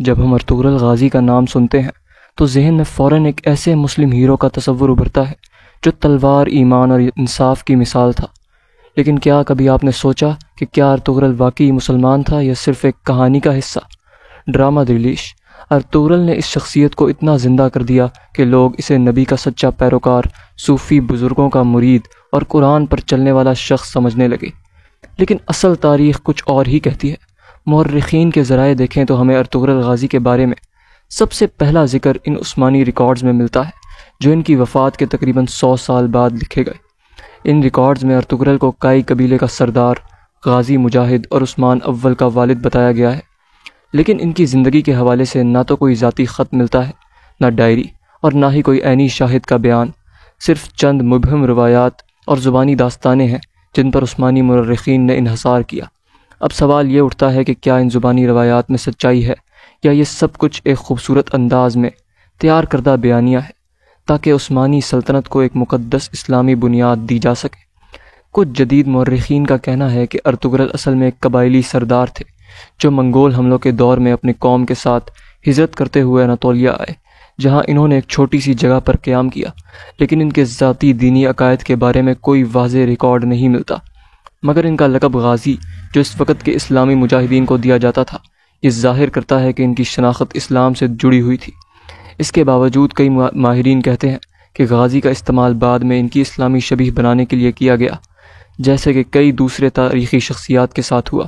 جب ہم Ertugrul Ghazi کا نام سنتے ہیں تو ذہن میں فوراً ایک ایسے مسلم ہیرو کا تصور ابھرتا ہے جو تلوار، ایمان اور انصاف کی مثال تھا۔ لیکن کیا کبھی آپ نے سوچا کہ کیا ارطغرل واقعی مسلمان تھا یا صرف ایک کہانی کا حصہ؟ ڈرامہ دریلیش ارطغرل نے اس شخصیت کو اتنا زندہ کر دیا کہ لوگ اسے نبی کا سچا پیروکار، صوفی بزرگوں کا مرید اور قرآن پر چلنے والا شخص سمجھنے لگے۔ لیکن اصل تاریخ کچھ اور ہی کہتی ہے۔ مورخین کے ذرائع دیکھیں تو ہمیں ارطغرل غازی کے بارے میں سب سے پہلا ذکر ان عثمانی ریکارڈز میں ملتا ہے جو ان کی وفات کے تقریباً 100 سال بعد لکھے گئے۔ ان ریکارڈز میں ارطغرل کو کائی قبیلے کا سردار، غازی مجاہد اور عثمان اول کا والد بتایا گیا ہے، لیکن ان کی زندگی کے حوالے سے نہ تو کوئی ذاتی خط ملتا ہے، نہ ڈائری، اور نہ ہی کوئی عینی شاہد کا بیان۔ صرف چند مبہم روایات اور زبانی داستانیں ہیں جن پر عثمانی مورخین نے انحصار کیا۔ اب سوال یہ اٹھتا ہے کہ کیا ان زبانی روایات میں سچائی ہے یا یہ سب کچھ ایک خوبصورت انداز میں تیار کردہ بیانیہ ہے تاکہ عثمانی سلطنت کو ایک مقدس اسلامی بنیاد دی جا سکے۔ کچھ جدید مورخین کا کہنا ہے کہ ارطغرل اصل میں ایک قبائلی سردار تھے جو منگول حملوں کے دور میں اپنی قوم کے ساتھ ہجرت کرتے ہوئے اناطولیہ آئے، جہاں انہوں نے ایک چھوٹی سی جگہ پر قیام کیا، لیکن ان کے ذاتی دینی عقائد کے بارے میں کوئی واضح ریکارڈ نہیں ملتا۔ مگر ان کا لقب غازی جو اس وقت کے اسلامی مجاہدین کو دیا جاتا تھا، یہ ظاہر کرتا ہے کہ ان کی شناخت اسلام سے جڑی ہوئی تھی۔ اس کے باوجود کئی ماہرین کہتے ہیں کہ غازی کا استعمال بعد میں ان کی اسلامی شبیہ بنانے کے لیے کیا گیا، جیسے کہ کئی دوسرے تاریخی شخصیات کے ساتھ ہوا۔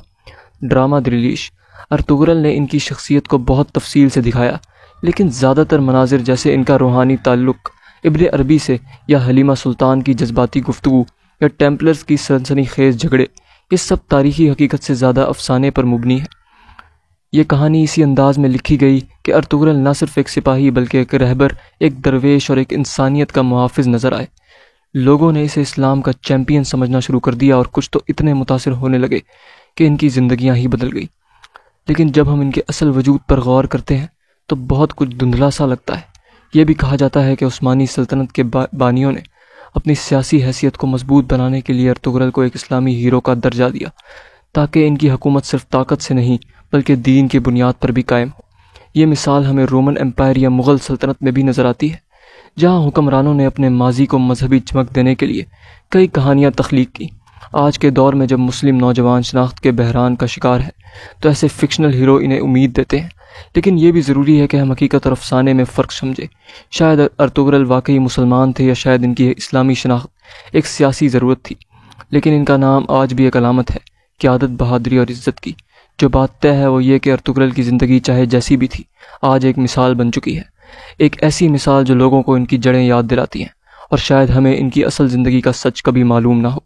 ڈرامہ دریلیش ارطغرل نے ان کی شخصیت کو بہت تفصیل سے دکھایا، لیکن زیادہ تر مناظر جیسے ان کا روحانی تعلق ابن عربی سے یا حلیمہ سلطان کی جذباتی گفتگو یا ٹیمپلرز کی سنسنی خیز جھگڑے، یہ سب تاریخی حقیقت سے زیادہ افسانے پر مبنی ہے۔ یہ کہانی اسی انداز میں لکھی گئی کہ ارطغرل نہ صرف ایک سپاہی بلکہ ایک رہبر، ایک درویش اور ایک انسانیت کا محافظ نظر آئے۔ لوگوں نے اسے اسلام کا چیمپئن سمجھنا شروع کر دیا اور کچھ تو اتنے متاثر ہونے لگے کہ ان کی زندگیاں ہی بدل گئی۔ لیکن جب ہم ان کے اصل وجود پر غور کرتے ہیں تو بہت کچھ دھندلا سا لگتا ہے۔ یہ بھی کہا جاتا ہے کہ عثمانی سلطنت کے بانیوں نے اپنی سیاسی حیثیت کو مضبوط بنانے کے لیے ارطغرل کو ایک اسلامی ہیرو کا درجہ دیا تاکہ ان کی حکومت صرف طاقت سے نہیں بلکہ دین کی بنیاد پر بھی قائم ہو۔ یہ مثال ہمیں رومن امپائر یا مغل سلطنت میں بھی نظر آتی ہے، جہاں حکمرانوں نے اپنے ماضی کو مذہبی چمک دینے کے لیے کئی کہانیاں تخلیق کی۔ آج کے دور میں جب مسلم نوجوان شناخت کے بحران کا شکار ہے تو ایسے فکشنل ہیرو انہیں امید دیتے ہیں، لیکن یہ بھی ضروری ہے کہ ہم حقیقت اور افسانے میں فرق سمجھیں۔ شاید ارطغرل واقعی مسلمان تھے یا شاید ان کی اسلامی شناخت ایک سیاسی ضرورت تھی، لیکن ان کا نام آج بھی ایک علامت ہے قیادت، بہادری اور عزت کی۔ جو بات طے ہے وہ یہ کہ ارطغرل کی زندگی چاہے جیسی بھی تھی، آج ایک مثال بن چکی ہے، ایک ایسی مثال جو لوگوں کو ان کی جڑیں یاد دلاتی ہیں، اور شاید ہمیں ان کی اصل زندگی کا سچ کبھی معلوم نہ ہو،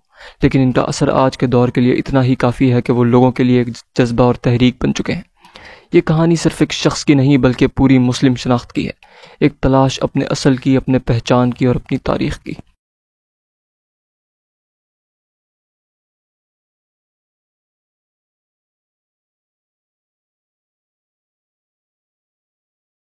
لیکن ان کا اثر آج کے دور کے لیے اتنا ہی کافی ہے کہ وہ لوگوں کے لیے ایک جذبہ اور تحریک بن چکے ہیں۔ یہ کہانی صرف ایک شخص کی نہیں بلکہ پوری مسلم شناخت کی ہے، ایک تلاش اپنے اصل کی، اپنے پہچان کی اور اپنی تاریخ کی۔